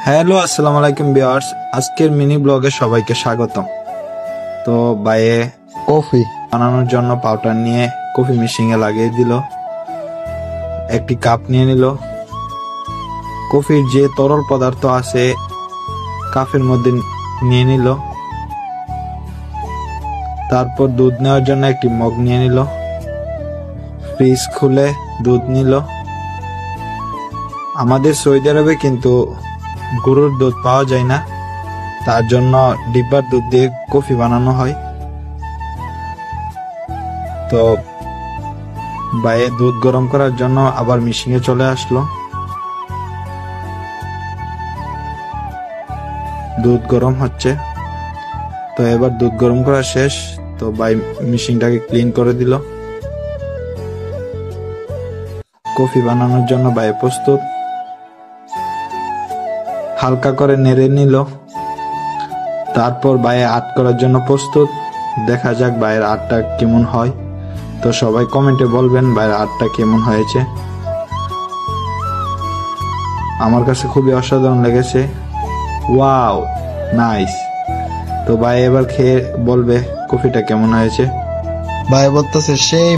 Hello, আসসালামু আলাইকুম viewers. আজকের মিনি ব্লগে সবাইকে স্বাগতম। তো বাইরে কফি বানানোর জন্য পাউডার নিয়ে কফি মেশিনে লাগিয়ে দিল। একটি কাপ নিয়ে নিল। কফির যে তরল পদার্থ আছে কাপের মধ্যে নিয়ে নিল। তারপর দুধ নেওয়ার জন্য একটি মগ নিয়ে নিল। ফ্রিজ খুলে দুধ নিল। আমাদের সৌদি আরবে কিন্তু গরুর দুধ পাওয়া যায় না, তার জন্য ডিব্বার দুধ দিয়ে কফি বানানো হয়। তো বাইরে দুধ গরম করার জন্য আবার মেশিনে চলে আসলো। দুধ গরম হচ্ছে। তো এবার দুধ গরম করা শেষ। তো ভাই মেশিনটাকে ক্লিন করে দিল। কফি বানানোর জন্য ভাই প্রস্তুত। হালকা করে নেড়ে নিল। তারপর বাইরে আর্ট করার জন্য প্রস্তুত। দেখা যাক বাইরের আর্টটা কেমন হয়। তো সবাই কমেন্টে বলবেন বাইরের আর্টটা কেমন হয়েছে। আমার কাছে খুবই অসাধারণ লেগেছে। Wow, nice. তো ভাই এবার খেয়ে বলবে কফিটা কেমন হয়েছে। ভাই বলতেছে সেই